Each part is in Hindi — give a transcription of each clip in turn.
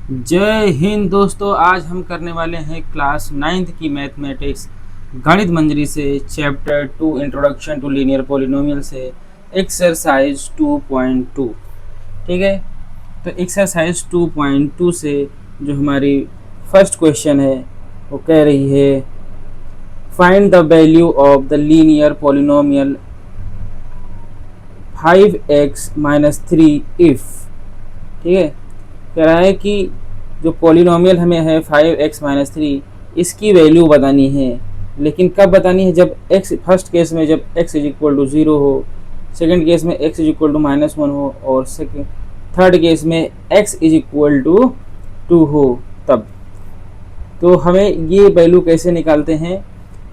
जय हिंद दोस्तों। आज हम करने वाले हैं क्लास 9th की मैथमेटिक्स गणित मंजरी से chapter 2 introduction to linear polynomial से एक्सरसाइज 2.2। ठीक है, तो एक्सरसाइज 2.2 से जो हमारी फर्स्ट क्वेश्चन है वो कह रही है find the value of the linear polynomial 5x - 3 if. ठीक है, कह रहा है कि जो पॉलिनोमियल हमें है 5x - 3 इसकी वैल्यू बतानी है, लेकिन कब बतानी है? जब x, फर्स्ट केस में जब x = 0 हो, सेकंड केस में x = -1 हो, और थर्ड केस में x = 2 हो तब। तो हमें ये वैल्यू कैसे निकालते हैं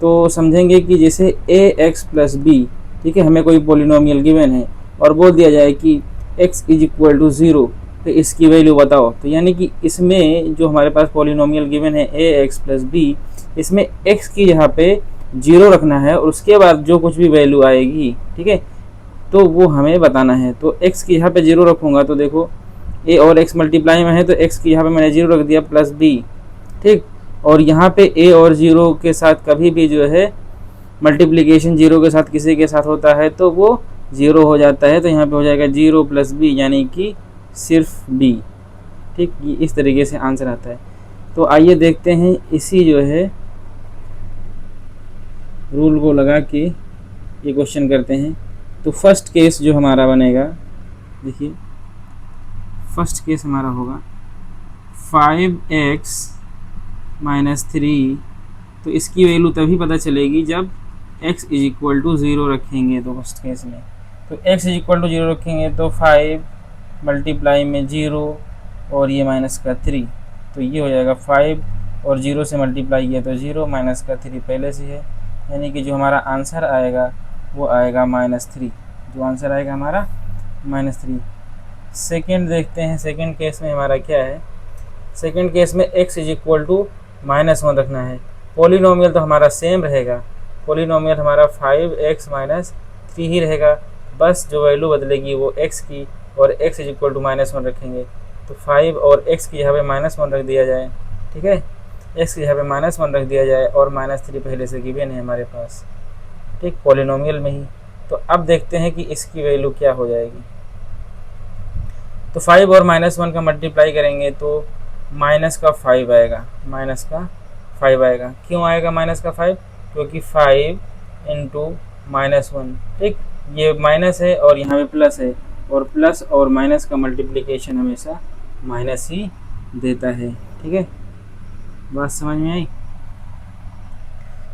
तो समझेंगे कि जैसे ax + b, ठीक है, हमें कोई पॉलिनोमियल गिवन है और बोल दिया जाए कि x = 0, तो इसकी वैल्यू बताओ। तो यानी कि इसमें जो हमारे पास पॉलिनोमियल गिवन है ax + b, इसमें x की यहाँ पे 0 रखना है और उसके बाद जो कुछ भी वैल्यू आएगी, ठीक है, तो वो हमें बताना है। तो x की यहाँ पे 0 रखूँगा तो देखो a और x मल्टीप्लाई में है, तो x की यहाँ पे मैंने 0 रख दिया +b। ठीक, और यहाँ पे a और 0 के साथ कभी भी जो है मल्टीप्लिकेशन 0 के साथ किसी के साथ होता है तो वो 0 हो जाता है, तो यहाँ पे हो जाएगा 0 + b यानी कि सिर्फ b। ठीक, ये इस तरीके से आंसर आता है। तो आइए देखते हैं इसी जो है रूल को लगा के ये क्वेश्चन करते हैं। तो फर्स्ट केस जो हमारा बनेगा, देखिए फर्स्ट केस हमारा होगा 5x - 3। तो इसकी वैल्यू तभी पता चलेगी जब x = 0 रखेंगे। तो फर्स्ट केस में तो x = 0 रखेंगे तो 5 मल्टीप्लाई में 0 और ये -3, तो ये हो जाएगा 5 और 0 से मल्टीप्लाई किया तो 0 -3 पहले से है, यानी कि जो हमारा आंसर आएगा वो आएगा -3। जो आंसर आएगा हमारा -3। सेकेंड देखते हैं, सेकेंड केस में हमारा क्या है। सेकेंड केस में x = -1 रखना है। पॉलिनोमियल तो हमारा सेम रहेगा, पॉलिनोमियल हमारा 5x - 3 ही रहेगा, बस जो वैल्यू बदलेगी वो x की, और x = -1 रखेंगे तो 5 और x की यहाँ पे -1 रख दिया जाए। ठीक है, x की यहाँ पे -1 रख दिया जाए और -3 पहले से गिवन है हमारे पास, ठीक, पॉलिनोमियल में ही। तो अब देखते हैं कि इसकी वैल्यू क्या हो जाएगी। तो 5 और -1 का मल्टीप्लाई करेंगे तो -5 आएगा, -5 आएगा। क्यों आएगा -5? क्योंकि 5 × -1, ठीक, ये माइनस है और यहाँ पे प्लस है, और प्लस और माइनस का मल्टीप्लिकेशन हमेशा माइनस ही देता है। ठीक है, बात समझ में आई?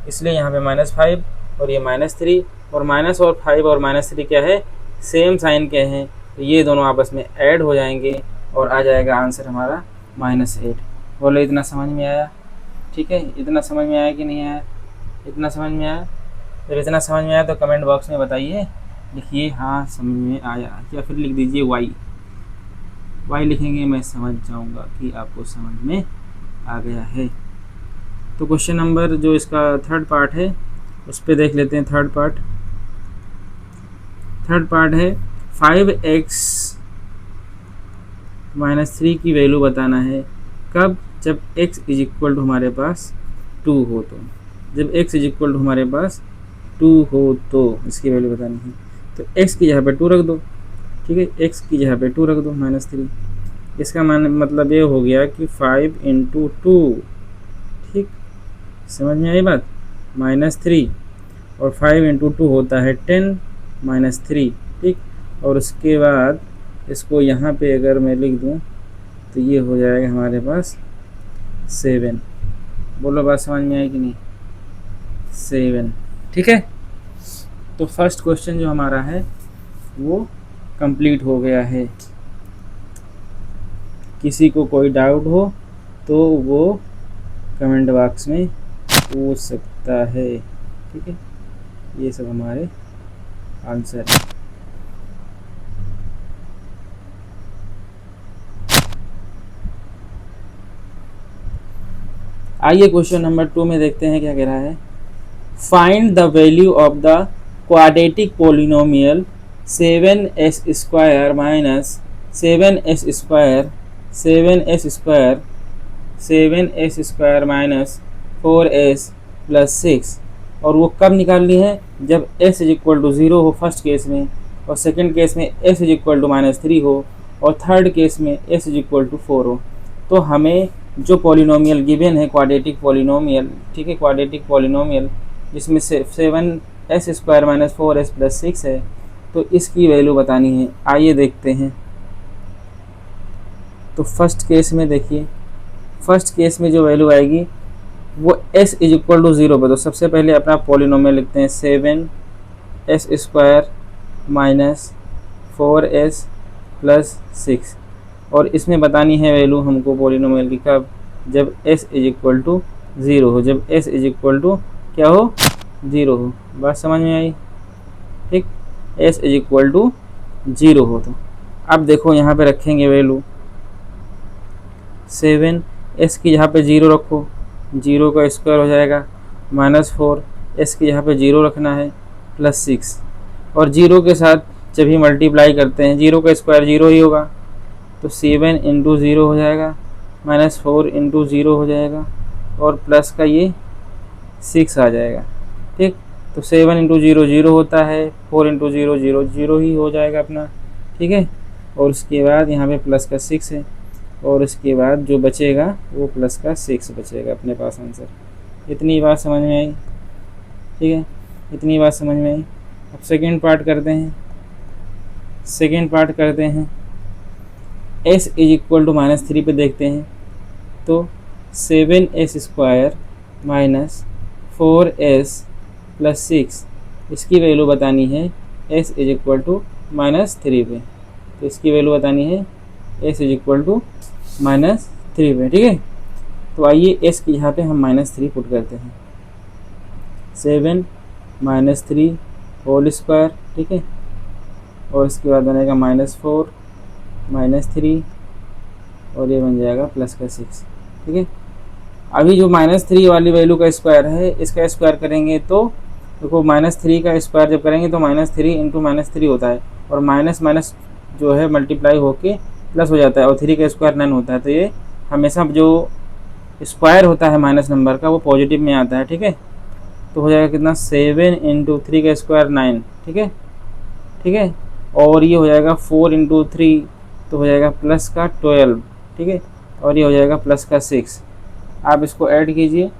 इसलिए यहाँ पे -5 और ये -3, और माइनस और 5 और -3 क्या है, सेम साइन के हैं, तो ये दोनों आपस में ऐड हो जाएंगे और आ जाएगा आंसर हमारा -8। बोलो इतना समझ में आया? ठीक है, इतना समझ में आया कि नहीं आया? इतना समझ में आया? जब इतना समझ में आया तो कमेंट बॉक्स में बताइए, लिखिए हाँ समझ में आया, या फिर लिख दीजिए वाई लिखेंगे, मैं समझ जाऊंगा कि आपको समझ में आ गया है। तो क्वेश्चन नंबर जो इसका थर्ड पार्ट है उस पर देख लेते हैं। थर्ड पार्ट है 5x - 3 की वैल्यू बताना है। कब? जब x = हमारे पास 2 हो। तो जब x = हमारे पास 2 हो तो इसकी वैल्यू बतानी है। तो x की जगह पे 2 रख दो, ठीक है, x की जगह पे 2 रख दो -3। इसका मतलब ये हो गया कि 5 × 2, ठीक, समझ में आई बात? -3 और 5 × 2 होता है 10 -3, ठीक, और उसके बाद इसको यहाँ पे अगर मैं लिख दूँ तो ये हो जाएगा हमारे पास 7। बोलो बात समझ में आई कि नहीं? 7, ठीक है। तो फर्स्ट क्वेश्चन जो हमारा है वो कंप्लीट हो गया है। किसी को कोई डाउट हो तो वो कमेंट बॉक्स में पूछ सकता है, ठीक है। ये सब हमारे आंसर है। आइए क्वेश्चन नंबर 2 में देखते हैं क्या कह रहा है। Find the value of the quadratic polynomial 7s² - 7s² 7s² minus 4s plus 6, और वो कब निकालनी है, जब s इज इक्वल टू 0 हो फर्स्ट केस में, और सेकंड केस में s इज इक्वल टू -3 हो, और थर्ड केस में s इज इक्वल टू 4 हो। तो हमें जो पॉलिनोमियल गिवन है क्वाड्रेटिक पॉलिनोमियल, ठीक है, क्वाड्रेटिक पॉलिनोमियल जिसमें 7s² माइनस 4s प्लस 6 है, तो इसकी वैल्यू बतानी है। आइए देखते हैं। तो फर्स्ट केस में देखिए, फर्स्ट केस में जो वैल्यू आएगी वो s इज इक्वल टू 0 पे, तो सबसे पहले अपना पॉलिनोमियल लिखते हैं 7s² माइनस 4s प्लस 6, और इसमें बतानी है वैल्यू हमको पॉलिनोमियल की कब, जब s इज इक्वल टू 0 हो, जब s इज इक्वल टू क्या हो, 0 हो। बात समझ में आई, ठीक, s इज इक्वल टू 0 हो। तो अब देखो यहाँ पे रखेंगे वैल्यू 7, s की यहाँ पे 0 रखो, 0 का स्क्वायर हो जाएगा -4, s की यहाँ पे 0 रखना है प्लस 6, और 0 के साथ जब ही मल्टीप्लाई करते हैं 0 का स्क्वायर 0 ही होगा, तो 7 इंटू 0 हो जाएगा, -4 इंटू 0 हो जाएगा, और प्लस का ये 6 आ जाएगा, ठीक। तो 7 इंटू 0 0 होता है, 4 इंटू 0 0 0 ही हो जाएगा अपना, ठीक है। और उसके बाद यहाँ पे प्लस का 6 है, और उसके बाद जो बचेगा वो प्लस का 6 बचेगा अपने पास आंसर। इतनी बात समझ में आई, ठीक है, इतनी बात समझ में आई। अब सेकेंड पार्ट करते हैं, सेकेंड पार्ट करते हैं। s इज इक्वल टू -3 पे देखते हैं, तो 7s² माइनस 4s प्लस 6, इसकी वैल्यू बतानी है s इज इक्वल टू -3 पे, तो इसकी वैल्यू बतानी है s इज इक्वल टू -3 पे, ठीक है। तो आइए s की यहाँ पे हम -3 पुट करते हैं, 7 -3 होल स्क्वायर, ठीक है, और इसके बाद बनेगा -4 -3, और ये बन जाएगा प्लस का 6, ठीक है। अभी जो -3 वाली वैल्यू का स्क्वायर है, इसका स्क्वायर करेंगे तो देखो -3 का स्क्वायर जब करेंगे तो -3 इंटू -3 होता है, और माइनस माइनस जो है मल्टीप्लाई होके प्लस हो जाता है, और 3 का स्क्वायर 9 होता है, तो ये हमेशा जो स्क्वायर होता है माइनस नंबर का वो पॉजिटिव में आता है, ठीक है। तो हो जाएगा कितना, 7 इंटू 3 का स्क्वायर 9, ठीक है, ठीक है, और ये हो जाएगा 4 इंटू 3, तो हो जाएगा प्लस का 12, ठीक है, और ये हो जाएगा प्लस का 6। आप इसको ऐड कीजिए,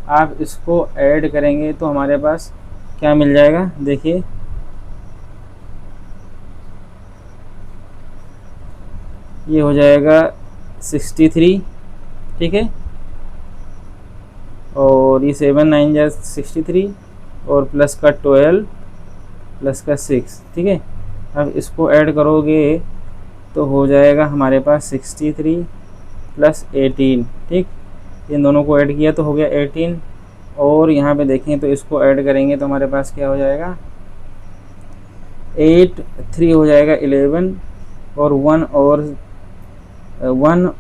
आप इसको ऐड करेंगे तो हमारे पास क्या मिल जाएगा, देखिए ये हो जाएगा 63, ठीक है, और ये 7 9 जा 63, और प्लस का 12 प्लस का 6, ठीक है। अब इसको ऐड करोगे तो हो जाएगा हमारे पास 63 प्लस 18, ठीक, इन दोनों को ऐड किया तो हो गया 18, और यहाँ पे देखें तो इसको ऐड करेंगे तो हमारे पास क्या हो जाएगा, 8 3 हो जाएगा 11, और 1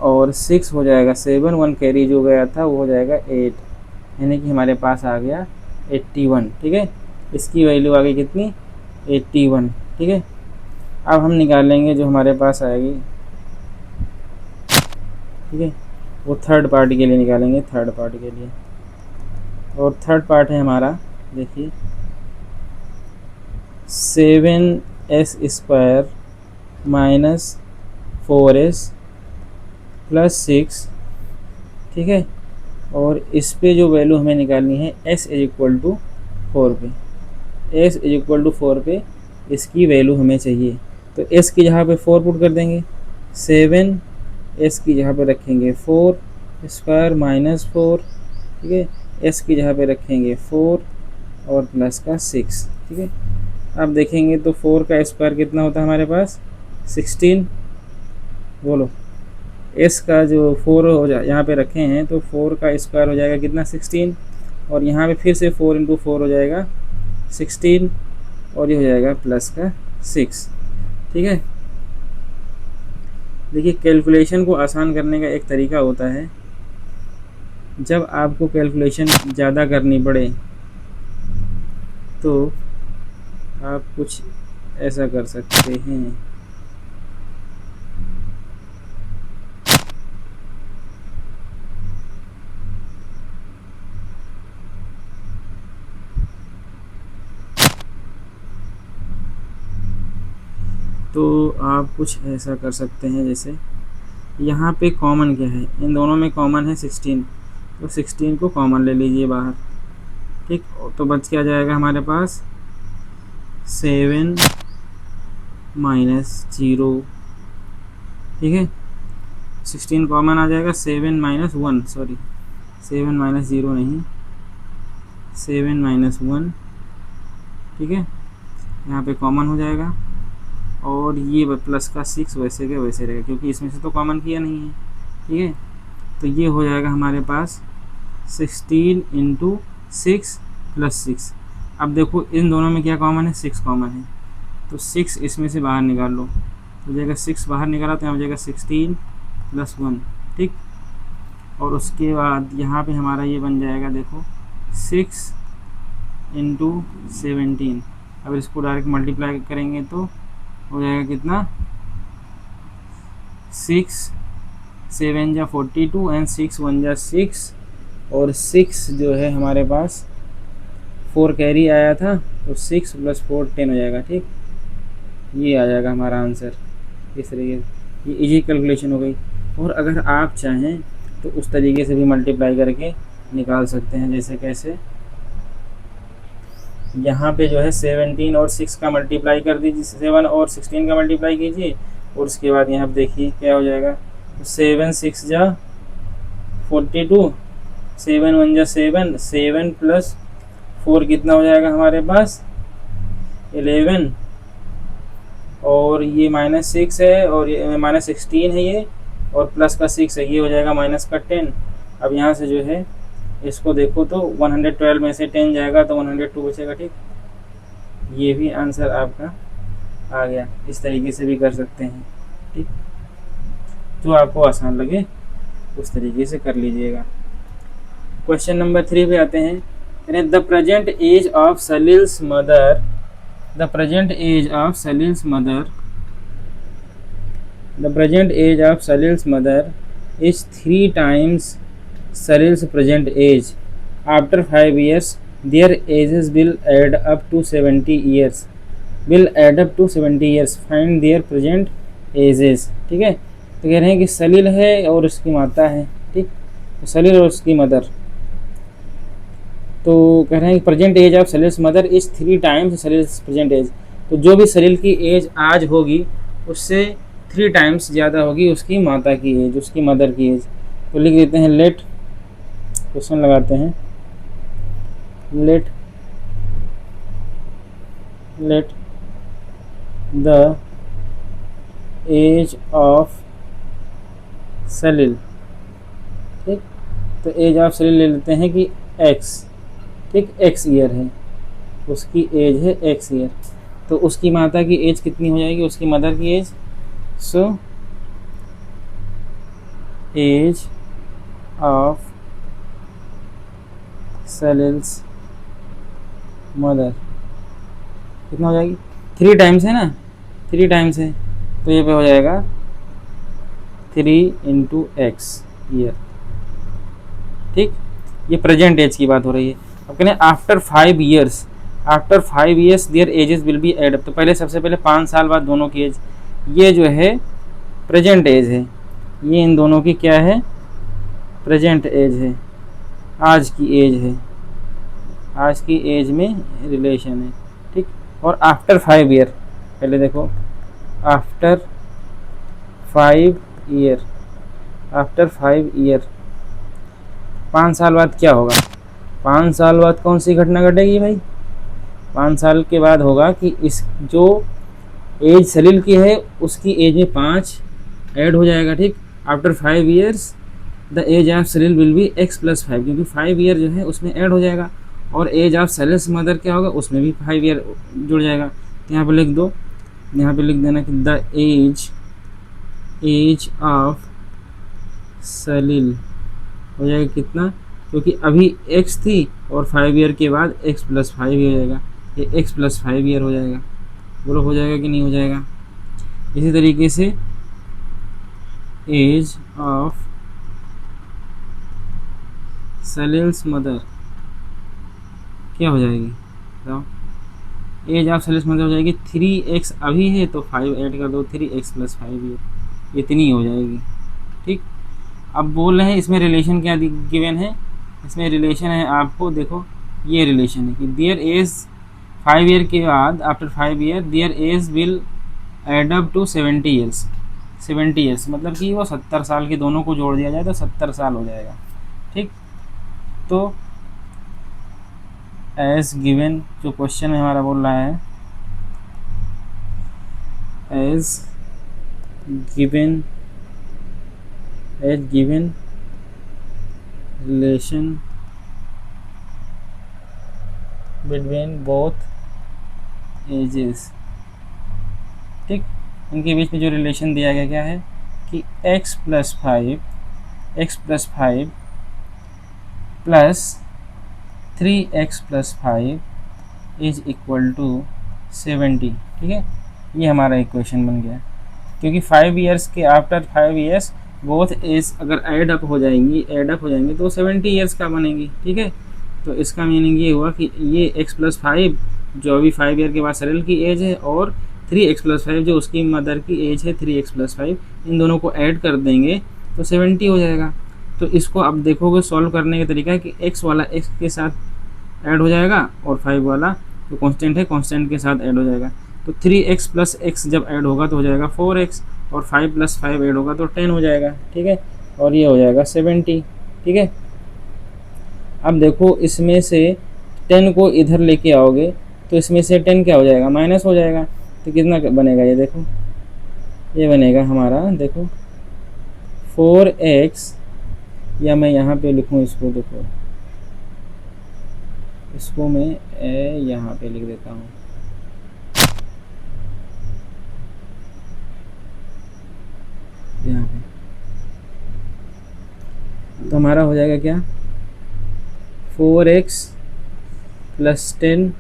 और 6 हो जाएगा 7, 1 कैरी जो गया था वो हो जाएगा 8, यानी कि हमारे पास आ गया 81, ठीक है। इसकी वैल्यू आ गई कितनी, 81, ठीक है। अब हम निकालेंगे जो हमारे पास आएगी, ठीक है, वो थर्ड पार्ट के लिए निकालेंगे, थर्ड पार्ट के लिए, और थर्ड पार्ट है हमारा, देखिए 7s² माइनस 4s प्लस 6, ठीक है, और इस पे जो वैल्यू हमें निकालनी है s इज इक्वल टू 4 पे, s इज इक्वल टू 4 पे इसकी वैल्यू हमें चाहिए। तो s की जगह पे 4 पुट कर देंगे, 7 s की जगह पे रखेंगे 4² माइनस 4, ठीक है, s की जगह पे रखेंगे 4 और प्लस का 6, ठीक है। अब देखेंगे तो 4 का स्क्वायर कितना होता है हमारे पास, 16, बोलो, s का जो 4 हो जाए यहाँ पे रखे हैं तो 4 का स्क्वायर हो जाएगा कितना, 16, और यहाँ पे फिर से 4 इंटू 4 हो जाएगा 16, और ये हो जाएगा प्लस का 6, ठीक है। देखिए कैलकुलेशन को आसान करने का एक तरीका होता है, जब आपको कैलकुलेशन ज़्यादा करनी पड़े तो आप कुछ ऐसा कर सकते हैं, तो आप कुछ ऐसा कर सकते हैं, जैसे यहाँ पे कॉमन क्या है, इन दोनों में कॉमन है 16, तो 16 को कॉमन ले लीजिए बाहर, ठीक। तो बच क्या जाएगा हमारे पास 7 माइनस 0, ठीक है। 16 कॉमन आ जाएगा, 7 माइनस 1, सॉरी 7 माइनस 0 नहीं, 7 माइनस 1, ठीक है। यहाँ पे कॉमन हो जाएगा, और ये प्लस का 6 वैसे के वैसे रहेगा, क्योंकि इसमें से तो कॉमन किया नहीं है, ठीक है। तो ये हो जाएगा हमारे पास 16 इंटू 6 प्लस 6। अब देखो इन दोनों में क्या कॉमन है, 6 कॉमन है, तो 6 इसमें से बाहर निकाल लो, तो जाएगा 6 बाहर निकाला तो यहाँ हो जाएगा 16 प्लस 1, ठीक। और उसके बाद यहाँ पे हमारा ये बन जाएगा, देखो 6 इंटू 17। अब इसको डायरेक्ट मल्टीप्लाई करेंगे तो हो जाएगा कितना, 6 7 जा 42 एंड 6 1 जा 6, और 6 जो है हमारे पास 4 कैरी आया था, तो 6 प्लस 4 10 हो जाएगा, ठीक। ये आ जाएगा हमारा आंसर। इस तरीके ये इजी कैलकुलेशन हो गई। और अगर आप चाहें तो उस तरीके से भी मल्टीप्लाई करके निकाल सकते हैं, जैसे कैसे, यहाँ पे जो है 17 और 6 का मल्टीप्लाई कर दीजिए, 7 और 16 का मल्टीप्लाई कीजिए, और उसके बाद यहाँ पे देखिए क्या हो जाएगा, 7 6 जा 42, 7 1 जा 7, 7 प्लस 4 कितना हो जाएगा हमारे पास 11, और ये माइनस 6 है, और ये माइनस 16 है ये, और प्लस का 6 है, ये हो जाएगा माइनस का 10। अब यहाँ से जो है इसको देखो तो 112 में से 10 जाएगा तो 102 बचेगा, ठीक। ये भी आंसर आपका आ गया। इस तरीके से भी कर सकते हैं, ठीक। जो आपको आसान लगे उस तरीके से कर लीजिएगा। क्वेश्चन नंबर 3 पे आते हैं। The present age of Salil's mother, the present age of Salil's mother, the present age of Salil's mother is 3 times Salil's present age. After 5 years, their ages will add up to 70 years. Will add up to 70 years. Find their present ages. ठीक है, तो कह रहे हैं कि सलील है और उसकी माता है, ठीक। तो सलील और उसकी मदर, तो कह रहे हैं कि present age of Salil's mother is 3 times Salil's present age. तो जो भी सलील की एज आज होगी उससे 3 टाइम्स ज़्यादा होगी उसकी माता की एज, उसकी मदर की एज। तो लिख देते हैं, लेट, क्वेश्चन लगाते हैं, लेट द एज ऑफ सलील, ठीक। तो एज ऑफ सलील ले लेते हैं कि एक्स, ठीक, एक्स ईयर है, उसकी एज है एक्स ईयर। तो उसकी माता की एज कितनी हो जाएगी, उसकी मदर की age, so age of Salil's mother कितना हो जाएगी, 3 टाइम्स है ना, 3 टाइम्स है, तो ये पे हो जाएगा 3 इंटू एक्स ईयर, ठीक। ये प्रेजेंट एज की बात हो रही है। अब कहते हैं after 5 years, after 5 years their ages will be add up. तो पहले सबसे पहले 5 साल बाद दोनों की एज, ये जो है प्रेजेंट एज है, ये इन दोनों की क्या है, प्रेजेंट एज है, आज की एज है, आज की एज में रिलेशन है, ठीक। और आफ्टर 5 ईयर, पहले देखो आफ्टर 5 ईयर, आफ्टर 5 ईयर 5 साल बाद क्या होगा, 5 साल बाद कौन सी घटना घटेगी भाई, 5 साल के बाद होगा कि इस जो एज सलील की है उसकी एज में 5 ऐड हो जाएगा, ठीक। After 5 years the age of Salil will be x plus 5, क्योंकि 5 ईयर जो है उसमें ऐड हो जाएगा, और एज ऑफ सलील्स मदर क्या होगा, उसमें भी 5 ईयर जुड़ जाएगा। तो यहाँ पे लिख दो, यहाँ पे लिख देना कि द एज ऑफ सलील हो जाएगा कितना, क्योंकि अभी x थी और 5 ईयर के बाद x प्लस 5 हो जाएगा, ये x प्लस 5 ईयर हो जाएगा। बोलो हो जाएगा कि नहीं हो जाएगा। इसी तरीके से एज ऑफ सलील्स मदर क्या हो जाएगी, बताओ, एज ऑफ सेल्स मतलब हो जाएगी 3x अभी है तो 5 ऐड कर दो, 3x + 5 ये इतनी हो जाएगी। ठीक, अब बोल रहे हैं इसमें रिलेशन क्या गिवन है, इसमें रिलेशन है आपको देखो ये रिलेशन है कि देयर एज 5 ईयर के बाद after 5 year their age will add up to 70 years. 70 years मतलब कि वो 70 साल के, दोनों को जोड़ दिया जाए तो 70 साल हो जाएगा। ठीक, तो एज गिवन जो क्वेश्चन में हमारा बोल रहा है as given relation between both ages. ठीक, इनके बीच में जो रिलेशन दिया गया क्या है कि x + 5 plus 3x + 5 is equal to 70। ठीक है, ये हमारा इक्वेशन बन गया, क्योंकि 5 ईयर्स के आफ्टर 5 ईयर्स बोथ एज अगर ऐड अप हो जाएंगी तो 70 ईयर्स का बनेगी। ठीक है, तो इसका मीनिंग ये हुआ कि ये x + 5 जो अभी 5 ईयर के बाद सरल की एज है और 3x + 5 जो उसकी मदर की एज है 3x + 5, इन दोनों को ऐड कर देंगे तो 70 हो जाएगा। तो इसको अब देखोगे सॉल्व करने का तरीका है कि x वाला x के साथ ऐड हो जाएगा और 5 वाला जो कांस्टेंट है कांस्टेंट के साथ ऐड हो जाएगा। तो 3x + x जब ऐड होगा तो हो जाएगा 4x और 5 + 5 ऐड होगा तो 10 हो जाएगा। ठीक है, और ये हो जाएगा 70। ठीक है, अब देखो इसमें से 10 को इधर लेके आओगे तो इसमें से 10 क्या हो जाएगा, माइनस हो जाएगा। तो कितना बनेगा ये देखो, ये बनेगा हमारा देखो 4x, या मैं यहाँ पे लिखूँ इसको, देखो इसको मैं यहाँ पे लिख देता हूँ, यहाँ पे तो हमारा हो जाएगा क्या 4x + 10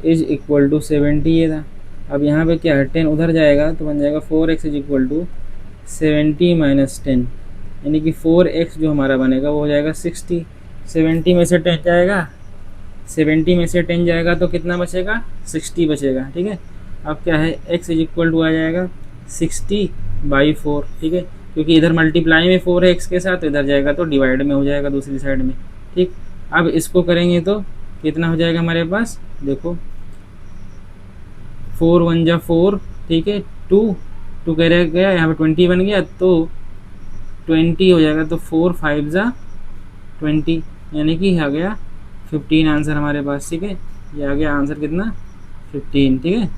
इज इक्वल टू 70 ये था। अब यहाँ पे क्या है 10 उधर जाएगा तो बन जाएगा 4x इज इक्वल टू 70 - 10, यानी कि 4x जो हमारा बनेगा वो हो जाएगा 60। 70 में से 10 जाएगा, 70 में से 10 जाएगा तो कितना बचेगा 60 बचेगा। ठीक है, अब क्या है x इज इक्वल टू आ जाएगा 60/4। ठीक है, क्योंकि इधर मल्टीप्लाई में 4 है x के साथ, तो इधर जाएगा तो डिवाइड में हो जाएगा दूसरी साइड में। ठीक, अब इसको करेंगे तो कितना हो जाएगा हमारे पास, देखो 4 × 1 = 4। ठीक है, 2 कह रह गया, यहाँ पे 20 बन गया तो 20 हो जाएगा, तो 4 × 5 = 20, यानी कि आ गया 15 आंसर हमारे पास। ठीक है, ये आ गया आंसर कितना 15। ठीक है,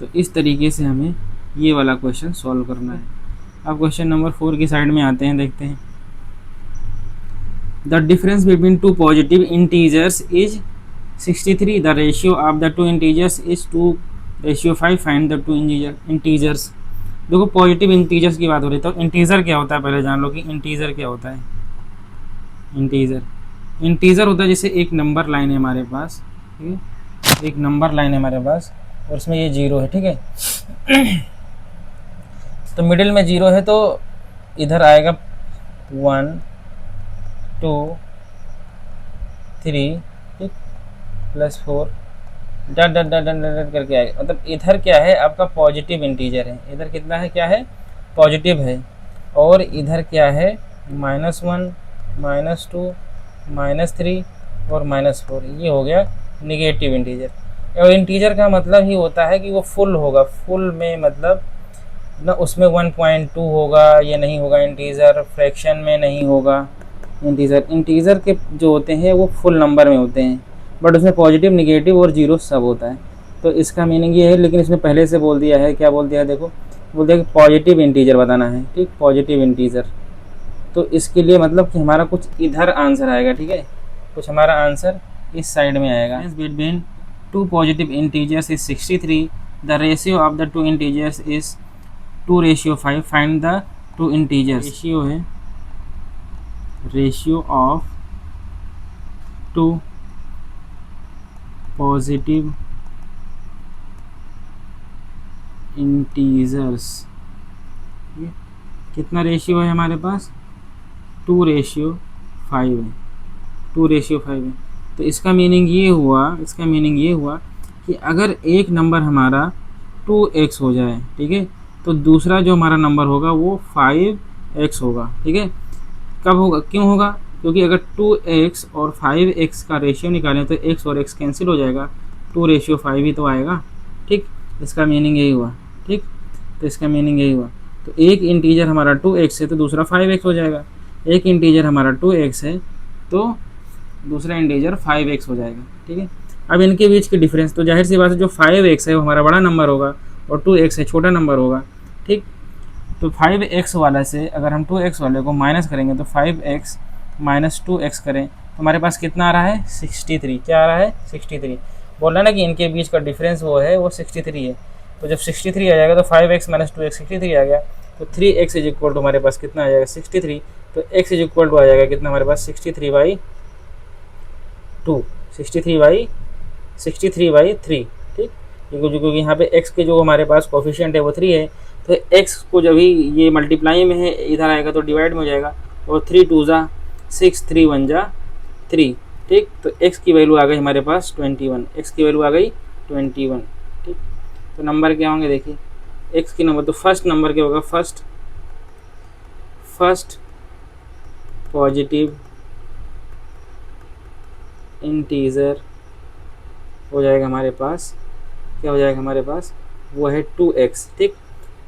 तो इस तरीके से हमें ये वाला क्वेश्चन सॉल्व करना है। अब क्वेश्चन नंबर 4 की साइड में आते हैं, देखते हैं। The difference between two positive integers is 63। The ratio of the two integers is 2:5। Find the two integers. देखो पॉजिटिव इंटीजर्स की बात हो रही है, तो इंटीजर क्या होता है पहले जान लो कि इंटीजर क्या होता है। इंटीजर होता है जैसे एक नंबर लाइन है हमारे पास, ठीक है, एक नंबर लाइन है हमारे पास और उसमें ये 0 है। ठीक है, तो मिडिल में 0 है तो इधर आएगा 1 2 3, ठीक, +4 डट डट डट डट डट करके आएगा। मतलब इधर क्या है आपका पॉजिटिव इंटीजर है, इधर कितना है, क्या है पॉजिटिव है, और इधर क्या है -1 -2 -3 और -4, ये हो गया निगेटिव इंटीजर। और इंटीजर का मतलब ही होता है कि वो फुल होगा, फुल में मतलब ना उसमें 1.2 होगा, ये नहीं होगा इंटीजर, फ्रैक्शन में नहीं होगा इंटीजर के जो होते हैं वो फुल नंबर में होते हैं, बट उसमें पॉजिटिव निगेटिव और 0 सब होता है। तो इसका मीनिंग ये है, लेकिन इसमें पहले से बोल दिया है, क्या बोल दिया है देखो, बोल दिया कि पॉजिटिव इंटीजर बताना है, ठीक, पॉजिटिव इंटीजर। तो इसके लिए मतलब कि हमारा कुछ इधर आंसर आएगा, ठीक है, कुछ हमारा आंसर इस साइड में आएगा। Between two positive integers is 63। The ratio of the two integers is 2:5। Find the two integers. Ratio है, ratio of two positive integers, कितना रेशियो है हमारे पास 2:5 है, 2:5 है। तो इसका मीनिंग ये हुआ कि अगर एक नंबर हमारा 2x हो जाए, ठीक है, तो दूसरा जो हमारा नंबर होगा वो 5x होगा, ठीक है। कब होगा, क्यों होगा? क्योंकि अगर 2x और 5x का रेशियो निकालें तो x और x कैंसिल हो जाएगा, 2:5 ही तो आएगा, ठीक। इसका मीनिंग यही हुआ, ठीक। तो इसका मीनिंग यही हुआ। तो एक इंटीजर हमारा 2x है तो दूसरा 5x हो जाएगा, एक इंटीजर हमारा 2x है तो दूसरा इंटीजर 5x हो जाएगा, ठीक है। अब इनके बीच की डिफरेंस, तो जाहिर सी बात है जो 5x है वो हमारा बड़ा नंबर होगा और 2x है छोटा नंबर होगा, ठीक। तो 5x वाला से अगर हम 2x वाले को माइनस करेंगे तो 5x माइनस 2x करें तो हमारे पास कितना आ रहा है, 63। क्या आ रहा है, 63। बोल रहा है ना कि इनके बीच का डिफरेंस वो है, वो 63 है। तो जब 63 आ जाएगा तो 5x माइनस 2x 63 आ गया, तो 3x इज इक्वल टू हमारे पास कितना आ जाएगा, 63। तो x इज इक्वल टू आ जाएगा कितना हमारे पास, 63/2, 63/3, ठीक। क्योंकि यहाँ पे x के जो हमारे पास कोफिशिएंट है वो 3 है, तो x को जब ही ये मल्टीप्लाई में है इधर आएगा तो डिवाइड में हो जाएगा, और 3 2 जा 6, 3 1 जा 3, ठीक। तो x की वैल्यू आ गई हमारे पास 21, x की वैल्यू आ गई 21, ठीक। तो नंबर क्या होंगे देखिए, x की नंबर, तो फर्स्ट नंबर क्या होगा, फर्स्ट पॉजिटिव इंटीजर हो जाएगा हमारे पास, क्या हो जाएगा हमारे पास, वो है 2x, ठीक।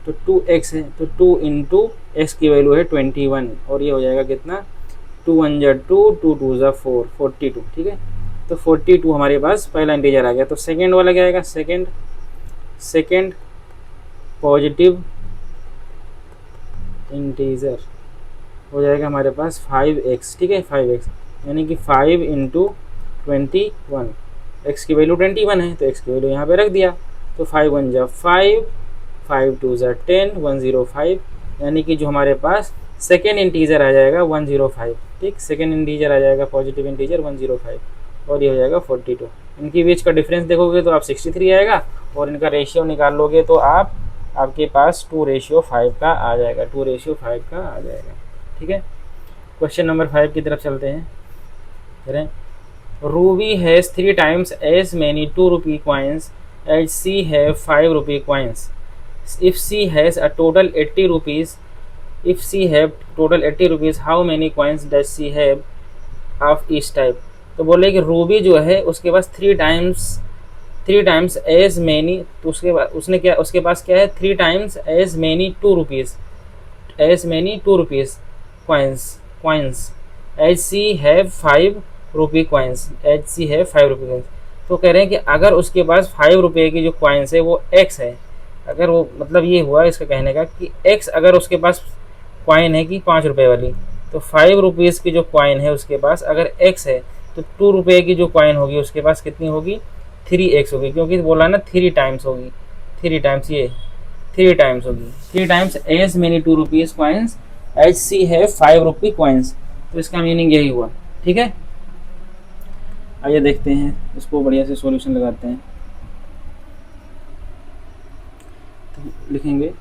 तो 2x है तो 2 इंटू एक्स की वैल्यू है 21, और ये हो जाएगा कितना, 2 1 जा 2, 2 2 जा 4, 42, ठीक है। तो 42 हमारे पास पहला इंटीजर आ गया। तो सेकेंड वाला क्या आएगा, सेकेंड पॉजिटिव इंटीजर हो जाएगा हमारे पास 5x, ठीक है, 5x, यानी कि 5 इंटू 21, एक्स की वैल्यू 21 है तो एक्स की वैल्यू यहाँ पे रख दिया। तो 5 1 जा 5, 5 2 जा 10, 105, यानी कि जो हमारे पास सेकेंड इंटीजर आ जाएगा 105, ठीक। सेकेंड इंटीजर आ जाएगा पॉजिटिव इंटीजर 105, और ये हो जाएगा 42। इनकी बीच का डिफरेंस देखोगे तो आप 63 आएगा, और इनका रेशियो निकाल लोगे तो आपके पास 2:5 का आ जाएगा, 2:5 का आ जाएगा, ठीक है। क्वेश्चन नंबर 5 की तरफ चलते हैं। करें, Ruby has 3 times as many 2 rupee coins as she have 5 rupee coins. If she has a total 80 rupees, how many coins does she have of each type? तो बोले कि रूबी जो है उसके पास 3 टाइम्स एज मैनी, तो उसके पास क्या है, 3 times as many 2 rupees coins as she have 5 rupee coins, एच सी है 5 रुपये कॉइन्स। तो कह रहे हैं कि अगर उसके पास 5 रुपये की जो कॉइन्स है वो एक्स है, अगर वो, मतलब ये हुआ इसका कहने का कि एक्स अगर उसके पास कॉइन है कि 5 रुपये वाली, तो 5 रुपीज़ की जो कॉइन है उसके पास अगर एक्स है तो 2 रुपये की जो कॉइन होगी उसके पास कितनी होगी, 3x होगी, क्योंकि बोला ना 3 टाइम्स होगी, 3 टाइम्स, ये 3 टाइम्स होगी, 3 times as many 2 rupees coins एच सी है 5 रुपी कॉइन्स। तो इसका मीनिंग यही हुआ, ठीक है। आइए देखते हैं इसको, बढ़िया से सॉल्यूशन लगाते हैं। तो लिखेंगे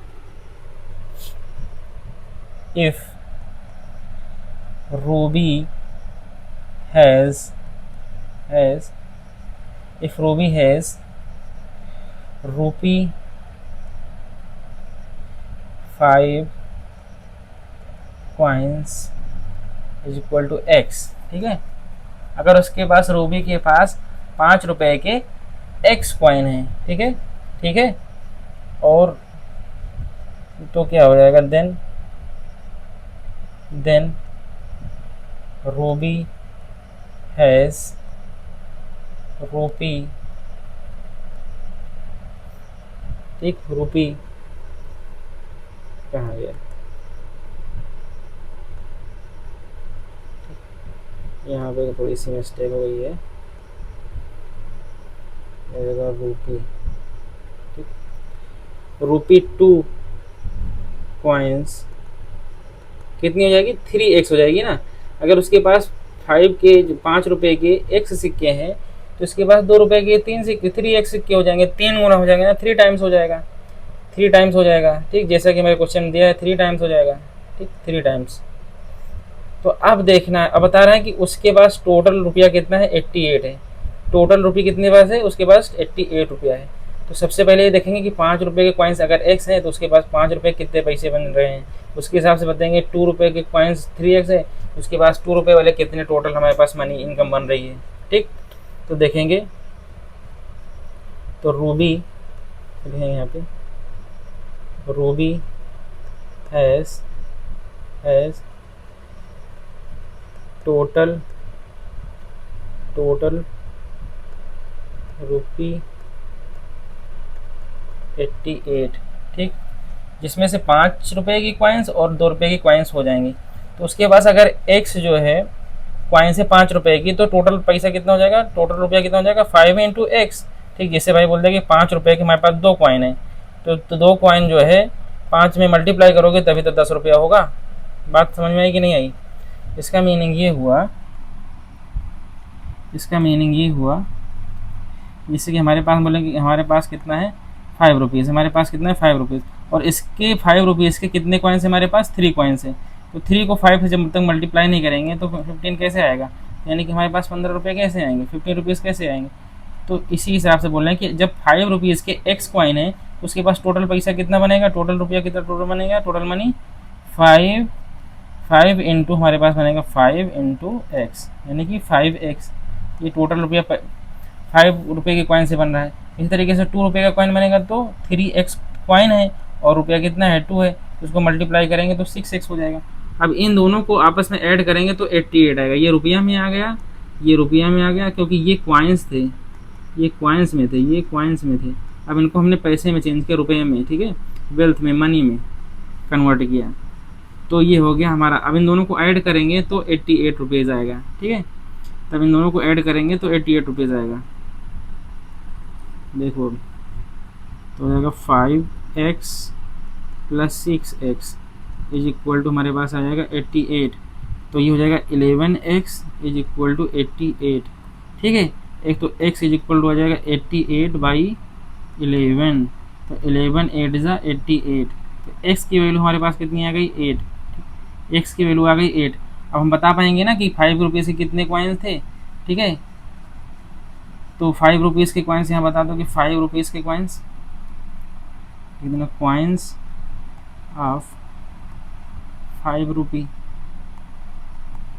if Ruby has rupee 5 coins is equal to x, ठीक है। अगर उसके पास, रूबी के पास 5 रुपए के एक्स कॉइन है, ठीक है, और तो क्या हो जाएगा, देन रूबी हैज रुपी, ठीक, रुपी कहाँ गया, यहाँ पे थोड़ी सी मिस्टेक हो गई है, रूपी, ठीक, रुपी 2 कॉइन्स कितनी हो जाएगी, 3x हो जाएगी ना। अगर उसके पास 5 रुपए के x सिक्के हैं तो इसके पास 2 रुपए के 3x सिक्के हो जाएंगे, 3 गुना हो जाएंगे ना, 3 टाइम्स हो जाएगा, 3 टाइम्स हो जाएगा, ठीक। जैसा कि मेरे क्वेश्चन दिया है 3 टाइम्स हो जाएगा, ठीक, 3 टाइम्स। तो तो अब देखना है, अब बता रहा है कि उसके पास टोटल रुपया कितना है, 88 है। टोटल रुपये कितने पास है, उसके पास 88 रुपया है। तो सबसे पहले ये देखेंगे कि 5 रुपये के कॉइन्स अगर एक्स है तो उसके पास 5 रुपये कितने पैसे बन रहे हैं, उसके हिसाब से बताएंगे। 2 रुपये के कॉइन्स 3x है, उसके पास 2 रुपये वाले कितने टोटल हमारे पास मनी इनकम बन रही है। ठीक, तो देखेंगे तो रूबी लिखेंगे यहाँ पे, रूबी हैज़ टोटल रुपी 88। ठीक, जिसमें से 5 रुपये की कॉइन्स और 2 रुपये की कॉइन्स हो जाएंगी। तो उसके पास अगर एक्स जो है कॉइन्स है 5 रुपये की, तो टोटल पैसा कितना हो जाएगा, टोटल रुपया कितना हो जाएगा, 5 इंटू एक्स। ठीक, जैसे भाई बोल दे कि 5 रुपये के हमारे पास 2 कॉइन है, तो 2 कॉइन जो है 5 में मल्टीप्लाई करोगे तभी तो 10 रुपया होगा। बात समझ में आई कि नहीं आई? इसका मीनिंग ये हुआ जैसे कि हमारे पास बोलेंगे हमारे पास कितना है 5 रुपीज़, हमारे पास कितना है 5 रुपीज़, और इसके 5 रुपीज़ के कितने कॉइन्स है हमारे पास, 3 कॉइन्स है। तो 3 को 5 से जब तक मल्टीप्लाई नहीं करेंगे तो 15 कैसे आएगा, यानी कि हमारे पास 15 रुपये कैसे आएंगे, 15 रुपीज़ कैसे आएंगे। तो इसी हिसाब से बोल रहे हैं कि जब 5 रुपीज़ के एक्स कॉइन है तो उसके पास टोटल पैसा कितना बनेगा, टोटल रुपया कितना टोटल बनेगा, टोटल मनी 5 इंटू हमारे पास बनेगा 5 इंटू एक्स, यानी कि 5x। ये टोटल रुपया 5 रुपये के कॉइन से बन रहा है। इसी तरीके से 2 रुपये का कॉइन बनेगा तो 3x कॉइन है और रुपया कितना है 2 है, उसको मल्टीप्लाई करेंगे तो 6x हो जाएगा। अब इन दोनों को आपस में ऐड करेंगे तो 88 आएगा। ये रुपया में आ गया, ये रुपया में आ गया, क्योंकि ये कॉइन्स थे, ये कॉइन्स में थे। अब इनको हमने पैसे में चेंज किया, रुपये में, ठीक है, वेल्थ में, मनी में कन्वर्ट किया, तो ये हो गया हमारा। अब इन दोनों को ऐड करेंगे तो 88 रुपीज़ आएगा। ठीक है, तब इन दोनों को ऐड करेंगे तो 88 रुपीज़ आएगा। देखो अभी तो हो जाएगा 5x plus 6x is equal to हमारे पास आ जाएगा 88। तो ये हो जाएगा 11x इज इक्वल टू 88। ठीक है, एक तो x इज इक्वल टू आ जाएगा 88/11, तो 11 8 ज़ा 88। तो x की वैल्यू हमारे पास कितनी आ गई, 8। x की वैल्यू आ गई 8। अब हम बता पाएंगे ना कि 5 रुपये से कितने कॉइन्स थे। ठीक है, तो 5 रुपीज़ के कॉइन्स यहाँ बता दो कि 5 रुपीज़ के कॉइन्स कितने, कॉइन्स ऑफ 5 रुपी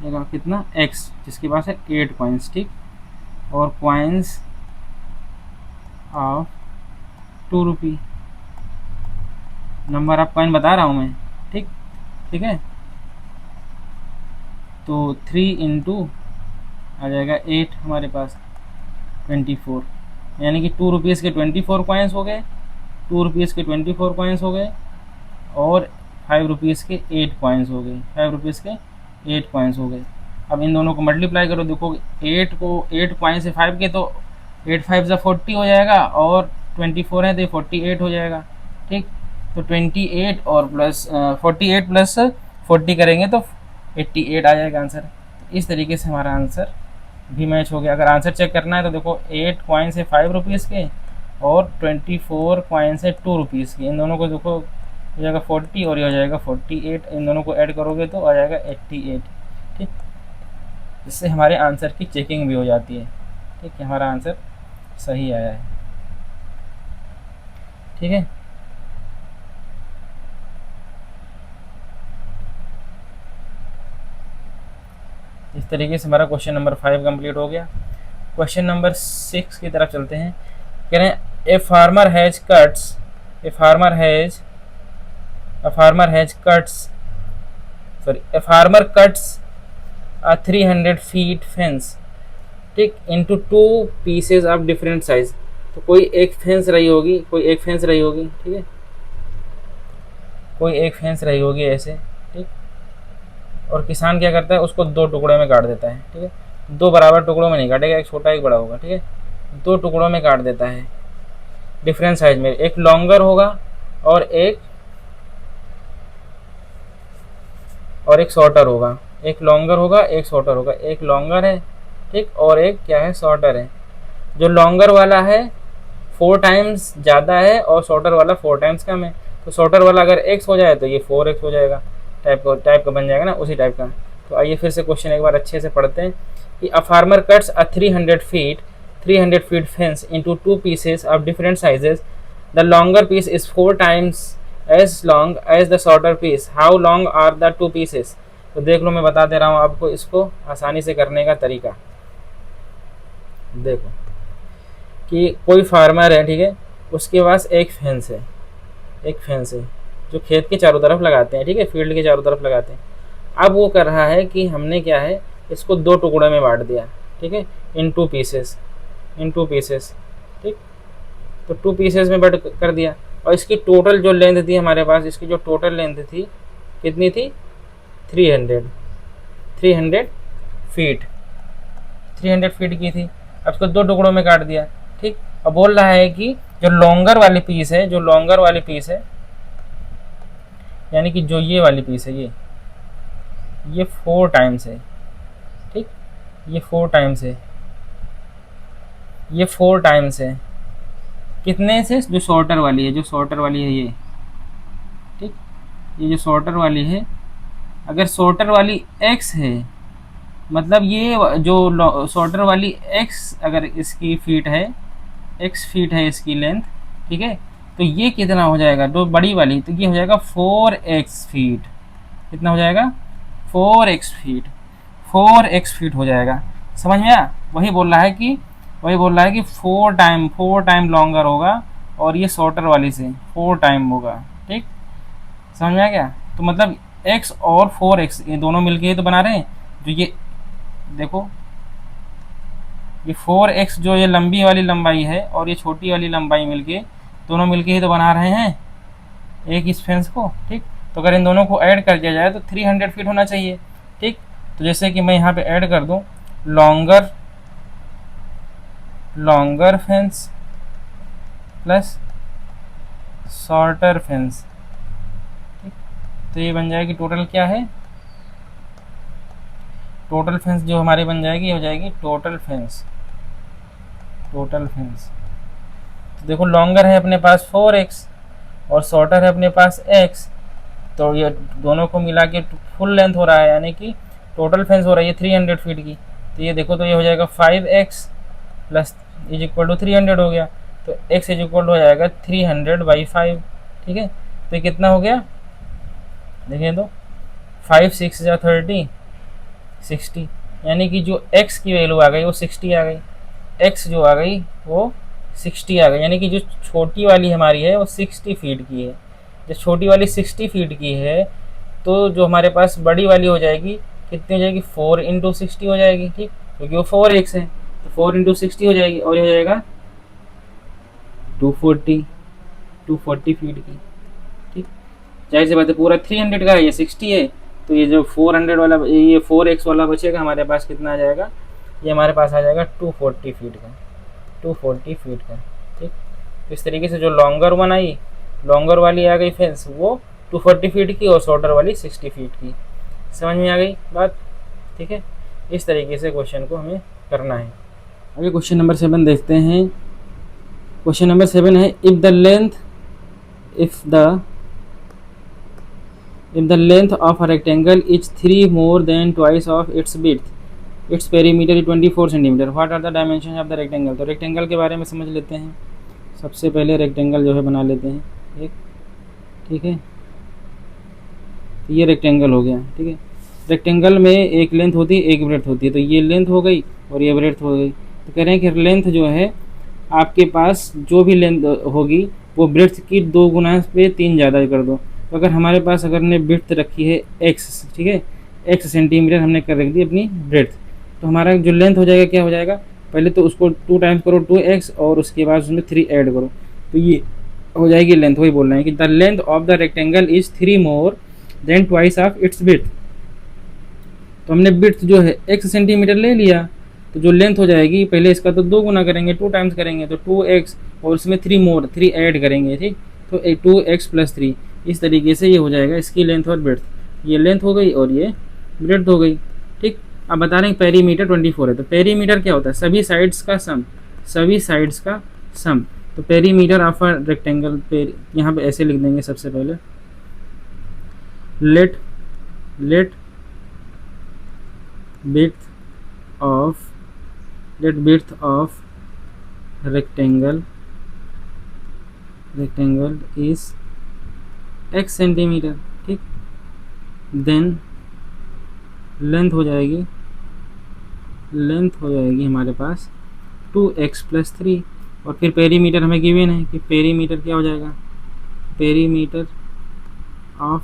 कितना, x, जिसके पास है 8 कॉइन्स। ठीक, और coins of 2 rupee, number of coin बता रहा हूँ मैं। ठीक है, तो 3 इंटू आ जाएगा 8 हमारे पास 24, यानी कि 2 रुपीज़ के 24 कॉइन्स हो गए, 2 रुपीज़ के 24 कॉइन्स हो गए, और 5 रुपीज़ के 8 कॉइन्स हो गए, 5 रुपीज़ के 8 कॉइन्स हो गए। अब इन दोनों को मल्टीप्लाई करो, देखो 8 कॉइन से 5 के, तो 8 5 ज़ा 40 हो जाएगा, और 24 है तो 48 हो जाएगा। ठीक, तो 28 और प्लस 48 प्लस 40 करेंगे तो 88 आ जाएगा आंसर। तो इस तरीके से हमारा आंसर भी मैच हो गया। अगर आंसर चेक करना है तो देखो 8 कॉइन से 5 रुपीज़ के और 24 कॉइन से 2 रुपीज़ के, इन दोनों को देखो हो जाएगा 40 और ये हो जाएगा 48, इन दोनों को ऐड करोगे तो आ जाएगा 88। ठीक, इससे हमारे आंसर की चेकिंग भी हो जाती है। ठीक है, हमारा आंसर सही आया है। ठीक है, इस तरीके से हमारा क्वेश्चन नंबर 5 कंप्लीट हो गया। क्वेश्चन नंबर 6 की तरफ चलते हैं। कह रहे हैं a farmer has cuts a 300 feet fence, ठीक, into 2 pieces of different size. तो कोई एक फेंस रही होगी, ठीक है, कोई एक फेंस रही होगी ऐसे। ठीक, और किसान क्या करता है, उसको 2 टुकड़े में काट देता है। ठीक है, 2 बराबर टुकड़ों में नहीं काटेगा, एक छोटा एक बड़ा होगा। ठीक है, 2 टुकड़ों में काट देता है डिफरेंट साइज में, एक लॉन्गर होगा और एक शॉर्टर होगा, एक लॉन्गर होगा एक शॉर्टर होगा, एक लॉन्गर है, ठीक, और एक क्या है, शॉर्टर है। जो लॉन्गर वाला है 4 टाइम्स ज़्यादा है और शॉर्टर वाला 4 टाइम्स कम है। तो शॉर्टर वाला अगर x हो जाए तो ये 4x हो जाएगा, टाइप का बन जाएगा ना, उसी टाइप का। तो आइए फिर से क्वेश्चन एक बार अच्छे से पढ़ते हैं कि a farmer cuts a 300 feet fence into 2 pieces of different sizes, the longer piece is 4 times as long as the shorter piece, how long are the 2 pieces. तो देख लो, मैं बता दे रहा हूँ आपको इसको आसानी से करने का तरीका। देखो कि कोई फार्मर है, ठीक है, उसके पास एक फेंस है जो खेत के चारों तरफ लगाते हैं, ठीक है, फील्ड के चारों तरफ लगाते हैं। अब वो कर रहा है कि हमने क्या है, इसको 2 टुकड़ों में बांट दिया, ठीक है, इन टू पीसेस, ठीक। तो 2 पीसेस में बट कर दिया, और इसकी टोटल जो लेंथ थी हमारे पास, इसकी जो टोटल लेंथ थी कितनी थी, 300 फीट, 300 फीट की थी। अब इसको 2 टुकड़ों में काट दिया, ठीक। अब बोल रहा है कि जो लॉन्गर वाली पीस है, यानी कि जो ये वाली पीस है, ये 4 टाइम्स है, ठीक, ये 4 टाइम्स है कितने से, जो शॉर्टर वाली है, ये, ठीक, ये जो शॉर्टर वाली है, अगर शॉर्टर वाली x है, मतलब ये जो शॉर्टर वाली x अगर इसकी फीट है, x फीट है इसकी लेंथ, ठीक है, तो ये कितना हो जाएगा, जो बड़ी वाली, तो ये हो जाएगा 4x फीट। कितना हो जाएगा, 4x फीट हो जाएगा। समझ में आया? वही बोल रहा है कि 4 टाइम लॉन्गर होगा, और ये शॉर्टर वाली से 4 टाइम होगा, ठीक। समझ में आ गया? तो मतलब x और 4x ये दोनों मिलके ही तो बना रहे हैं। जो ये देखो, ये 4x जो ये लंबी वाली लंबाई है और ये छोटी वाली लंबाई मिलके, दोनों मिलके ही तो बना रहे हैं एक इस फेंस को, ठीक। तो अगर इन दोनों को ऐड कर दिया जाए तो 300 फीट होना चाहिए, ठीक। तो जैसे कि मैं यहाँ पे ऐड कर दूँ longer fence plus shorter fence, ठीक। तो ये बन जाएगी टोटल क्या है, टोटल फेंस जो हमारी बन जाएगी, हो जाएगी टोटल फेंस। तो देखो, लॉन्गर है अपने पास 4x और शॉर्टर है अपने पास x, तो ये दोनों को मिला के फुल लेंथ हो रहा है, यानी कि टोटल फेंस हो रही है 300 फीट की। तो ये देखो, तो ये हो जाएगा 5x plus is equal to 300 हो गया, तो x इज इक्वल हो जाएगा 300/5, ठीक है। तो ये कितना हो गया, देखिए तो 5 6 या 30 60, यानी कि जो x की वैल्यू आ गई वो 60 आ गई, x जो आ गई वो 60 आ गई, यानी कि जो छोटी वाली हमारी है वो 60 फीट की है। जब छोटी वाली 60 फीट की है, तो जो हमारे पास बड़ी वाली हो जाएगी कितनी हो जाएगी, 4 इंटू 60 हो जाएगी, ठीक, क्योंकि वो 4x है, तो 4 इंटू 60 हो जाएगी, और ये हो जाएगा 240 फीट की, ठीक। जाहिर सी बात है, पूरा 300 का है, ये 60 है, तो ये जो 400 वाला, ये 4x वाला बचेगा हमारे पास, कितना आ जाएगा, ये हमारे पास आ जाएगा 240 फीट का, ठीक। तो इस तरीके से जो लॉन्गर वाली आ गई फेंस वो 240 फीट की, और शॉर्टर वाली 60 फीट की। समझ में आ गई बात, ठीक है। इस तरीके से क्वेश्चन को हमें करना है। आगे क्वेश्चन नंबर 7 देखते हैं। क्वेश्चन नंबर 7 है, if the length of a rectangle is 3 more than twice of its width, its perimeter is 24 centimetre, what are the dimension of the rectangle. तो रेक्टेंगल के बारे में समझ लेते हैं। सबसे पहले रेक्टेंगल जो है बना लेते हैं एक, ठीक है। तो ये रेक्टेंगल हो गया, ठीक है। रेक्टेंगल में एक लेंथ होती है, एक ब्रेड्थ होती है, तो ये लेंथ हो गई और ये ब्रेड्थ हो गई। तो कह रहे हैं कि लेंथ जो है आपके पास, जो भी लेंथ होगी वो ब्रेड्थ की 2 गुना पे 3 ज़्यादा कर दो। तो अगर हमारे पास, अगर हमने ब्रेड्थ रखी है x, ठीक है, x सेंटीमीटर हमने कर रख दी अपनी ब्रेड्थ, तो हमारा जो लेंथ हो जाएगा, क्या हो जाएगा, पहले तो उसको 2 टाइम्स करो 2x, और उसके बाद उसमें 3 ऐड करो, तो ये हो जाएगी लेंथ। वही बोल रहे हैं कि the length of the rectangle is 3 more than twice of its width. तो हमने विड्थ जो है x सेंटीमीटर ले लिया, तो जो लेंथ हो जाएगी, पहले इसका तो 2 गुना करेंगे, 2 टाइम्स करेंगे, तो 2x, और उसमें 3 ऐड करेंगे, ठीक। तो 2x प्लस 3, इस तरीके से ये हो जाएगा इसकी लेंथ और ब्रेड्थ। ये लेंथ हो गई और ये ब्रेड्थ हो गई, ठीक। अब बता रहे हैं पेरीमीटर 24 है, तो पेरीमीटर क्या होता है, सभी साइड्स का सम। तो पेरीमीटर ऑफ अ रेक्टेंगल, यहाँ पे ऐसे लिख देंगे। सबसे पहले late 2 × 3 × 2 = 24 width of let width of rectangle is x centimetre, ठीक। देन लेंथ हो जाएगी हमारे पास 2x+3, और फिर पेरीमीटर हमें गिवन है कि पेरीमीटर क्या हो जाएगा, पेरीमीटर ऑफ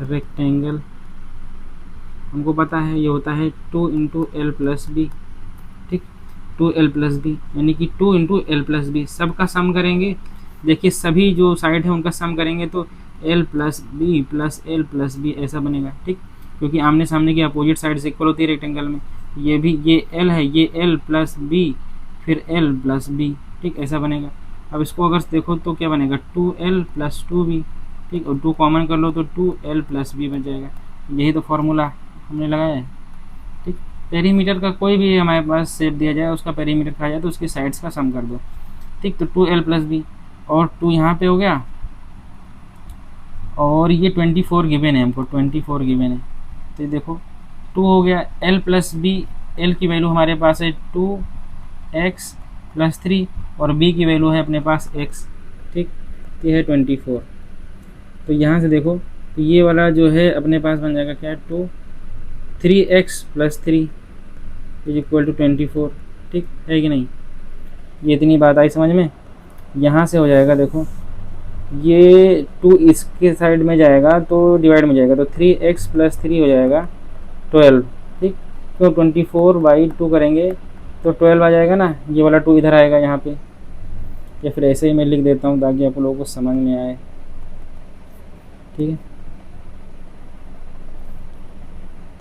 रेक्टेंगल हमको पता है ये होता है 2 × l+b, ठीक। 2l+b यानी कि 2 × l+b, सबका सम करेंगे। देखिए सभी जो साइड है उनका सम करेंगे तो l+b + l+b ऐसा बनेगा, ठीक। क्योंकि आमने सामने की अपोजिट साइड से इक्वल होती है रेक्टेंगल में। ये भी ये l है, ये l+b फिर l+b, ठीक, ऐसा बनेगा। अब इसको अगर देखो तो क्या बनेगा 2l + 2b, ठीक, और 2 कॉमन कर लो तो 2l+b बन जाएगा। यही तो फॉर्मूला हमने लगाया है, ठीक। पेरीमीटर का कोई भी हमारे पास शेप दिया जाए, उसका पेरीमीटर कहा जाए तो उसकी साइड्स का सम कर दो, ठीक। तो 2l+b और 2 यहाँ पे हो गया, और ये 24 गिवन है हमको, 24 गिवन है। तो ये देखो 2 हो गया, l+b, l की वैल्यू हमारे पास है 2x+3 और b की वैल्यू है अपने पास x, ठीक। ये है 24। तो यहाँ से देखो तो ये वाला जो है अपने पास बन जाएगा क्या, 3x+3 = 24, ठीक है कि नहीं। ये इतनी बात आई समझ में। यहाँ से हो जाएगा, देखो ये 2 इसके साइड में जाएगा तो डिवाइड में जाएगा, तो 3x+3 हो जाएगा 12, ठीक। तो 24/2 करेंगे तो 12 आ जाएगा ना, ये वाला 2 इधर आएगा यहाँ पे, या फिर ऐसे ही मैं लिख देता हूँ ताकि आप लोगों को समझ में आए, ठीक है।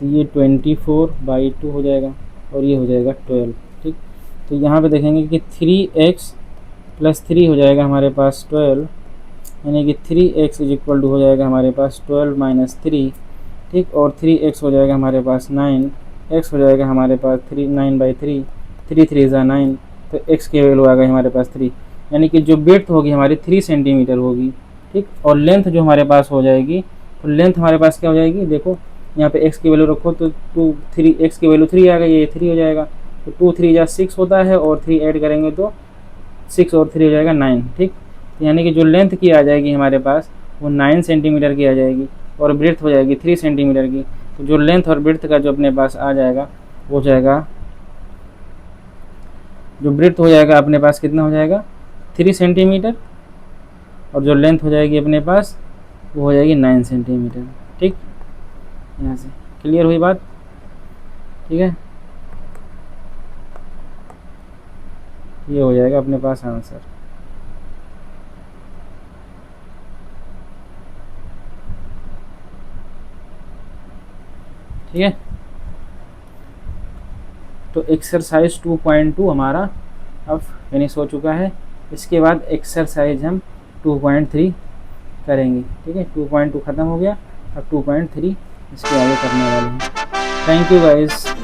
तो ये 24/2 हो जाएगा और ये हो जाएगा 12, ठीक। तो यहाँ पे देखेंगे कि 3x+3 हो जाएगा हमारे पास 12, यानी कि 3x = हो जाएगा हमारे पास 12 - 3, ठीक। और 3x हो जाएगा हमारे पास 9, x हो जाएगा हमारे पास 9/3, 3 × 3 = 9, तो x की वैल्यू आ गई हमारे पास 3, यानी कि जो विड्थ होगी हमारी 3 सेंटीमीटर होगी, ठीक। और लेंथ जो हमारे पास हो जाएगी, तो लेंथ हमारे पास क्या हो जाएगी, देखो यहाँ पे x की वैल्यू रखो तो 3 x की वैल्यू 3 आ गई, ये 3 हो जाएगा, तो 2 × 3 = 6 होता है, और 3 ऐड करेंगे तो 6 और 3 हो जाएगा 9, ठीक। यानी कि जो लेंथ की आ जाएगी हमारे पास वो 9 सेंटीमीटर की आ जाएगी, और ब्रेड्थ हो जाएगी 3 सेंटीमीटर की। तो जो लेंथ और ब्रेड्थ का जो अपने पास आ जाएगा वो जाएगा, जो ब्रेड्थ हो जाएगा अपने पास कितना हो जाएगा 3 सेंटीमीटर, और जो लेंथ हो जाएगी अपने पास वो हो जाएगी 9 सेंटीमीटर, ठीक। यहाँ से क्लियर हुई बात, ठीक है। ये हो जाएगा अपने पास आंसर, ठीक है। तो एक्सरसाइज 2.2 हमारा अब फिनिश हो चुका है। इसके बाद एक्सरसाइज हम 2.3 करेंगे, ठीक है। 2.2 ख़त्म हो गया, अब 2.3 इसके आगे करने वाले हैं। Thank you guys.